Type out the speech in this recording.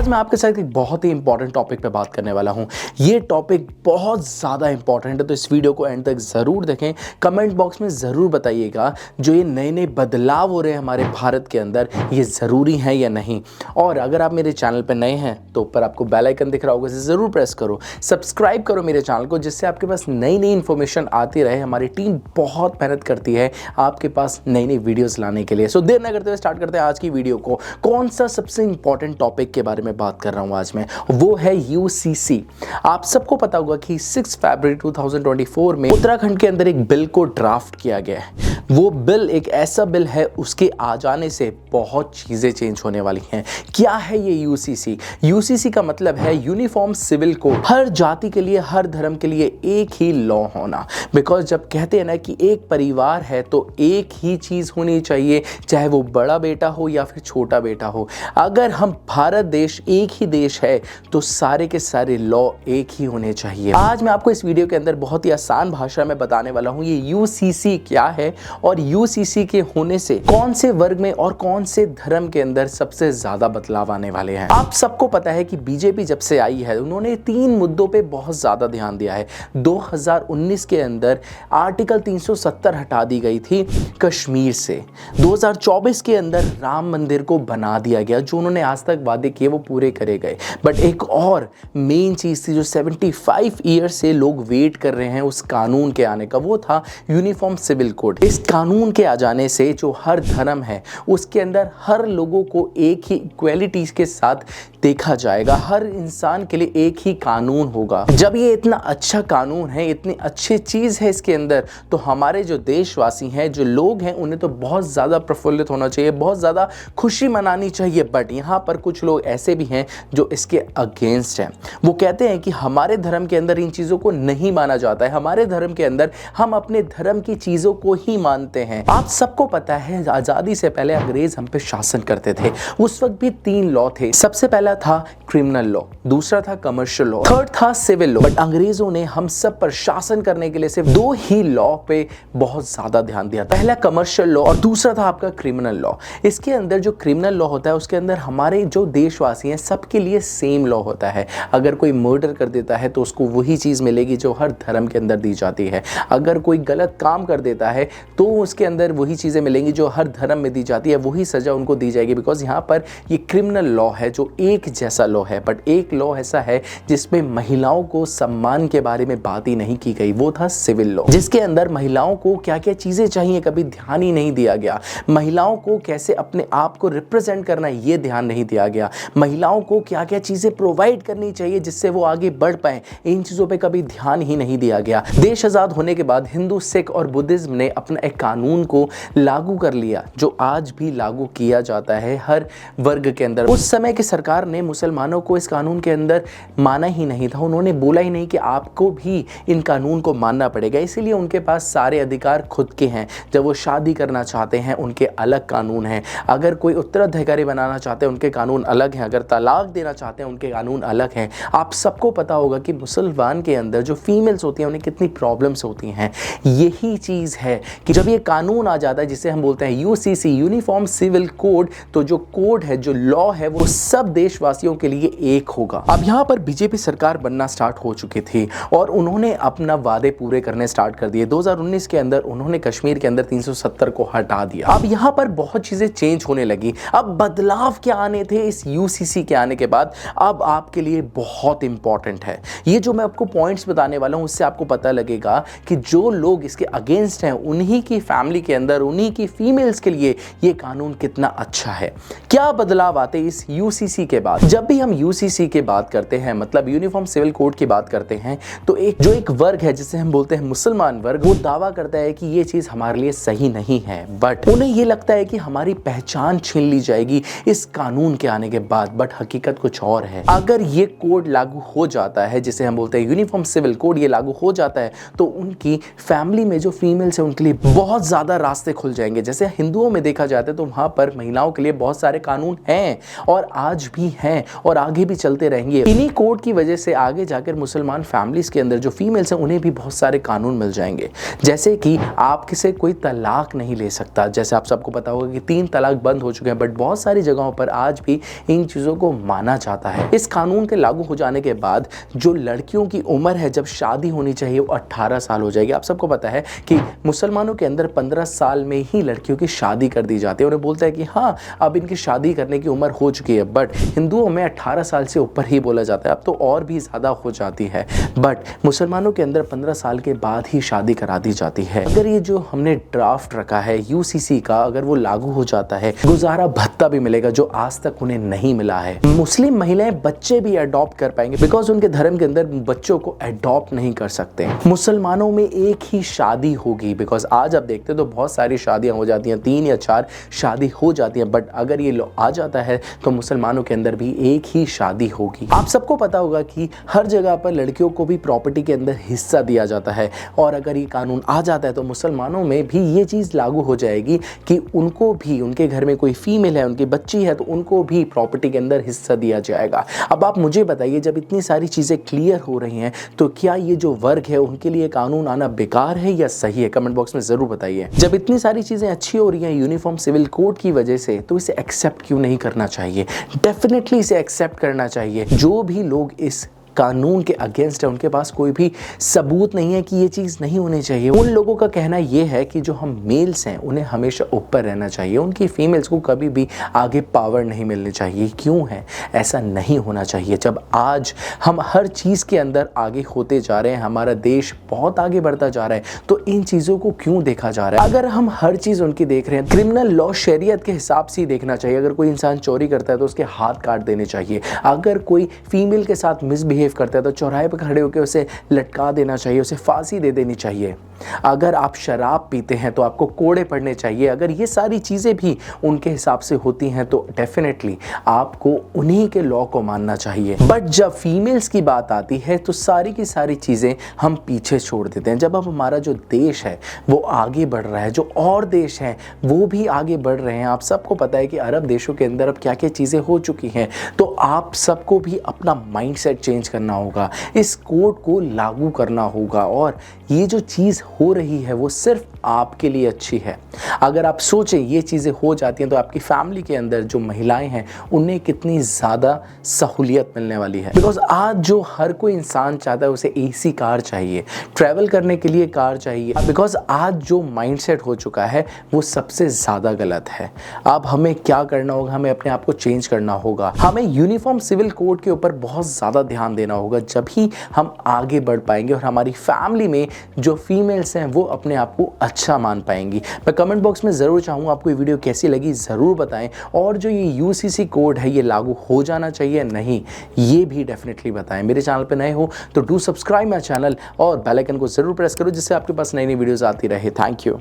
आज मैं आपके साथ एक बहुत ही इंपॉर्टेंट टॉपिक पे बात करने वाला हूँ। ये टॉपिक बहुत ज़्यादा इंपॉर्टेंट है, तो इस वीडियो को एंड तक ज़रूर देखें। कमेंट बॉक्स में ज़रूर बताइएगा जो ये नए नए बदलाव हो रहे हैं हमारे भारत के अंदर, ये ज़रूरी हैं या नहीं। और अगर आप मेरे चैनल पर नए हैं तो ऊपर आपको बेल आइकन दिख रहा होगा, इसे ज़रूर प्रेस करो, सब्सक्राइब करो मेरे चैनल को, जिससे आपके पास नई नई इन्फॉर्मेशन आती रहे। हमारी टीम बहुत मेहनत करती है आपके पास नई नई वीडियोज़ लाने के लिए। सो देर ना करते हुए स्टार्ट करते हैं आज की वीडियो को। कौन सा सबसे इंपॉर्टेंट टॉपिक के बारे में बात कर रहा हूं आज मैं, वो है यूसीसी। आप सबको पता होगा कि 6 फरवरी 2024 में उत्तराखंड के अंदर एक बिल को ड्राफ्ट किया गया है। वो बिल एक ऐसा बिल है, उसके आ जाने से बहुत चीजें चेंज होने वाली हैं। क्या है ये यूसीसी? यूसीसी का मतलब है यूनिफॉर्म सिविल कोड। हर जाति के लिए, हर धर्म के लिए एक ही लॉ होना। बिकॉज जब कहते हैं ना कि एक परिवार है तो एक ही चीज होनी चाहिए, चाहे वो बड़ा बेटा हो या फिर छोटा बेटा हो। अगर हम भारत देश एक ही देश है तो सारे के सारे लॉ एक ही होने चाहिए। आज मैं आपको इस वीडियो के अंदर बहुत ही आसान भाषा में बताने वाला हूं ये यूसीसी क्या है और यूसीसी के होने से कौन से वर्ग में और कौन से धर्म के अंदर सबसे ज्यादा बदलाव आने वाले हैं। आप सबको पता है कि बीजेपी जब से आई है उन्होंने 3 मुद्दों पे बहुत ज्यादा ध्यान दिया है। 2019 के अंदर आर्टिकल 370 हटा दी गई थी कश्मीर से। 2024 के अंदर राम मंदिर को बना दिया गया, जो उन्होंने आज तक वादे किए वो पूरे करे गए। बट एक और मेन चीज थी जो 75 ईयर से लोग वेट कर रहे हैं उस कानून के आने का, वो था यूनिफॉर्म सिविल कोड। इस कानून के आ जाने से जो हर धर्म है उसके अंदर हर लोगों को एक ही इक्वालिटी के साथ देखा जाएगा। हर इंसान के लिए एक ही कानून होगा। जब ये इतना अच्छा कानून है, इतनी अच्छी चीज है इसके अंदर, तो हमारे जो देशवासी हैं, जो लोग हैं, उन्हें तो बहुत ज्यादा प्रफुल्लित होना चाहिए, बहुत ज्यादा खुशी मनानी चाहिए। बट यहाँ पर कुछ लोग ऐसे भी हैं जो इसके अगेंस्ट हैं। वो कहते हैं कि हमारे धर्म के अंदर इन चीजों को नहीं माना जाता है, हमारे धर्म के अंदर हम अपने धर्म की चीजों को ही मानते हैं। आप सबको पता है आजादी से पहले अंग्रेज हम पे शासन करते थे। उस वक्त भी 3 लॉ थे। सबसे पहला था क्रिमिनल लॉ, दूसरा था कमर्शियल लॉ, थर्ड था सिविल लॉ। बट अंग्रेजों ने हम सब पर शासन करने के लिए सिर्फ 2 ही लॉ पे बहुत ज्यादा ध्यान दिया। पहला कमर्शियल लॉ और दूसरा था आपका क्रिमिनल लॉ। इसके अंदर जो क्रिमिनल लॉ होता है उसके अंदर हमारे जो देशवासी हैं सबके लिए सेम लॉ होता है। अगर कोई मर्डर कर देता है तो उसको वही चीज मिलेगी जो हर धर्म के अंदर दी जाती है। अगर कोई गलत काम कर देता है तो उसके अंदर वही चीजें मिलेंगी जो हर धर्म में दी जाती है, वही सजा उनको दी जाएगी। बिकॉज यहाँ पर ये क्रिमिनल लॉ है जो एक जैसा लॉ है। बट एक लॉ ऐसा है जिसमें महिलाओं को सम्मान के बारे में बात ही नहीं की गई, वो था सिविल लॉ, जिसके अंदर महिलाओं को क्या क्या चीजें चाहिए कभी ध्यान ही नहीं दिया गया। महिलाओं को कैसे अपने आप को रिप्रेजेंट करना ये ध्यान नहीं दिया गया। महिलाओं को क्या क्या चीजें प्रोवाइड करनी चाहिए जिससे वो आगे बढ़ पाए, इन चीजों पे कभी ध्यान ही नहीं दिया गया। देश आजाद होने के बाद हिंदू, सिख और बुद्धिज्म ने अपना एक कानून को लागू कर लिया जो आज भी लागू किया जाता है हर वर्ग के अंदर। उस समय की सरकार ने मुसलमानों को इस कानून के अंदर माना ही नहीं था। उन्होंने बोला ही नहीं कि आपको भी इन कानून को मानना पड़ेगा, इसीलिए उनके पास सारे अधिकार खुद के हैं। जब वो शादी करना चाहते हैं उनके अलग कानून हैं, अगर कोई उत्तराधिकारी बनाना चाहते हैं उनके कानून अलग हैं, अगर तलाक देना चाहते हैं उनके कानून अलग हैं। आप सबको पता होगा कि मुसलमान के अंदर जो फीमेल्स होती हैं उन्हें कितनी प्रॉब्लम्स होती हैं। यही चीज़ है कि जब ये कानून आ जाता है जिसे हम बोलते हैं यूसीसी, यूनिफॉर्म सिविल कोड, तो जो कोड है, जो लॉ है, वो सब देशवासियों के लिए एक होगा। अब यहाँ पर बीजेपी सरकार बनना स्टार्ट हो चुकी थी और उन्होंने अपना वादे पूरे करने स्टार्ट कर दिए। 2019 के अंदर उन्होंने कश्मीर के अंदर 370 को हटा दिया। अब यहाँ पर बहुत चीजें चेंज होने लगी। अब बदलाव क्या आने थे इस यूसीसी के आने के बाद, अब आपके लिए बहुत इंपॉर्टेंट है। ये जो मैं आपको पॉइंट्स बताने वाला हूं उससे आपको पता लगेगा कि जो लोग इसके अगेंस्ट हैं उन्हीं की फैमिली के अंदर, उन्हीं की फीमेल्स के लिए ये कानून कितना अच्छा है। क्या बदलाव आते इस यूसीसी के बाद? जब भी हम यूसीसी की बात करते हैं, मतलब यूनिफॉर्म सिविल कोड की बात करते हैं, तो एक वर्ग है जिसे हम बोलते हैं मुसलमान वर्ग, वो दावा करता है कि ये चीज हमारे लिए सही नहीं है। बट उन्हें ये लगता है कि हमारी पहचान छीन ली जाएगी इस कानून के आने के बाद। बट हकीकत कुछ और है। अगर ये कोड लागू हो जाता है, जिसे हम बोलते हैं यूनिफॉर्म सिविल कोड, ये लागू हो जाता है तो उनकी फैमिली में जो फीमेल्स है उनके लिए बहुत ज्यादा रास्ते खुल जाएंगे। जैसे हिंदुओं में देखा जाता है तो वहां पर महिलाओं के लिए बहुत सारे कानून हैं और आज भी हैं और आगे भी चलते रहेंगे। इन्हीं कोड की वजह से आगे जाकर मुसलमान फैमिलीज के अंदर जो फीमेल्स हैं उन्हें भी बहुत सारे कानून मिल जाएंगे, जैसे कि आप किसे कोई तलाक नहीं ले सकता। जैसे आप सबको पता होगा कि 3 तलाक बंद हो चुके हैं, बट बहुत सारी जगहों पर आज भी इन चीज़ों को माना जाता है। इस कानून के लागू हो जाने के बाद जो लड़कियों की उम्र है जब शादी होनी चाहिए वो 18 साल हो जाएगी। आप सबको पता है कि मुसलमानों के अंदर 15 साल में ही लड़कियों की शादी कर दी जाती है। उन्हें बोलता है कि हाँ अब इनकी शादी करने की उम्र हो चुकी है, बट हिंदुओं में 18 साल से ऊपर ही बोला जाता है। अब तो और भी ज़्यादा हो जाती है, बट मुसलमानों के अंदर 15 साल के बाद ही शादी करा दी जाती है। अगर ये जो हमने ड्राफ्ट रखा है यूसीसी का, अगर वो लागू हो जाता है, गुजारा भत्ता भी मिलेगा जो आज तक उन्हें नहीं मिला है। मुस्लिम महिलाएं बच्चे भी अडॉप्ट कर पाएंगे, बिकॉज उनके धर्म के अंदर बच्चों को अडॉप्ट नहीं कर सकते। मुसलमानों में एक ही शादी होगी, बिकॉज आज आप देखते तो बहुत सारी शादियां हो जाती हैं, 3 या 4 शादी हो जाती हैं, बट अगर ये आ जाता है तो मुसलमानों के अंदर भी एक ही शादी होगी। आप सबको पता होगा कि हर जगह पर लड़कियों को भी प्रॉपर्टी के अंदर हिस्सा दिया जाता है, और अगर ये कानून आ जाता है तो मुसलमानों में भी ये चीज़ लागू हो जाएगी कि उनको भी, उनके घर में कोई फीमेल है, उनकी बच्ची है, तो उनको भी प्रॉपर्टी के अंदर हिस्सा दिया जाएगा। अब आप मुझे बताइए, जब इतनी सारी चीज़ें क्लियर हो रही हैं तो क्या ये जो वर्ग है उनके लिए कानून आना बेकार है या सही है? कमेंट बॉक्स में ज़रूर बताइए। जब इतनी सारी चीज़ें अच्छी हो रही हैं यूनिफॉर्म सिविल कोड की वजह से, तो इसे एक्सेप्ट क्यों नहीं करना चाहिए? डेफिनेटली इसे एक्सेप्ट करना चाहिए। जो भी लोग इस कानून के अगेंस्ट है उनके पास कोई भी सबूत नहीं है कि ये चीज़ नहीं होनी चाहिए। उन लोगों का कहना ये है कि जो हम मेल्स हैं उन्हें हमेशा ऊपर रहना चाहिए, उनकी फीमेल्स को कभी भी आगे पावर नहीं मिलनी चाहिए। क्यों है ऐसा? नहीं होना चाहिए। जब आज हम हर चीज़ के अंदर आगे होते जा रहे हैं, हमारा देश बहुत आगे बढ़ता जा रहा है, तो इन चीज़ों को क्यों देखा जा रहा है? अगर हम हर चीज़ उनकी देख रहे हैं, क्रिमिनल लॉ शरीयत के हिसाब से ही देखना चाहिए। अगर कोई इंसान चोरी करता है तो उसके हाथ काट देने चाहिए। अगर कोई फीमेल के साथ मिसबिहेव करता है तो चौराहे पर खड़े होकर उसे लटका देना चाहिए, उसे फांसी दे देनी चाहिए। अगर आप शराब पीते हैं तो आपको कोड़े पड़ने चाहिए। अगर ये सारी चीज़ें भी उनके हिसाब से होती हैं तो डेफिनेटली आपको उन्हीं के लॉ को मानना चाहिए। बट जब फीमेल्स की बात आती है तो सारी की सारी चीज़ें हम पीछे छोड़ देते हैं। जब अब हमारा जो देश है वो आगे बढ़ रहा है, जो और देश हैं वो भी आगे बढ़ रहे हैं। आप सबको पता है कि अरब देशों के अंदर अब क्या क्या चीज़ें हो चुकी हैं, तो आप सबको भी अपना माइंडसेट चेंज करना होगा, इस कोड को लागू करना होगा। और ये जो चीज़ हो रही है वो सिर्फ आपके लिए अच्छी है। अगर आप सोचें ये चीज़ें हो जाती हैं तो आपकी फैमिली के अंदर जो महिलाएं हैं उन्हें कितनी ज़्यादा सहूलियत मिलने वाली है। बिकॉज आज जो हर कोई इंसान चाहता है उसे एसी कार चाहिए, ट्रैवल करने के लिए कार चाहिए। बिकॉज आज जो माइंडसेट हो चुका है वो सबसे ज़्यादा गलत है। अब हमें क्या करना होगा? हमें अपने आप को चेंज करना होगा। हमें यूनिफॉर्म सिविल कोड के ऊपर बहुत ज़्यादा ध्यान देना होगा, जब ही हम आगे बढ़ पाएंगे और हमारी फैमिली में जो फीमेल्स हैं वो अपने आप को अच्छा मान पाएंगी। मैं कमेंट बॉक्स में ज़रूर चाहूँगा आपको ये वीडियो कैसी लगी ज़रूर बताएं, और जो ये यूसीसी कोड है ये लागू हो जाना चाहिए नहीं, ये भी डेफिनेटली बताएं। मेरे चैनल पे नए हो तो डू सब्सक्राइब माय चैनल और बेल आइकन को ज़रूर प्रेस करो जिससे आपके पास नई नई वीडियोज़ आती रहे। Thank you.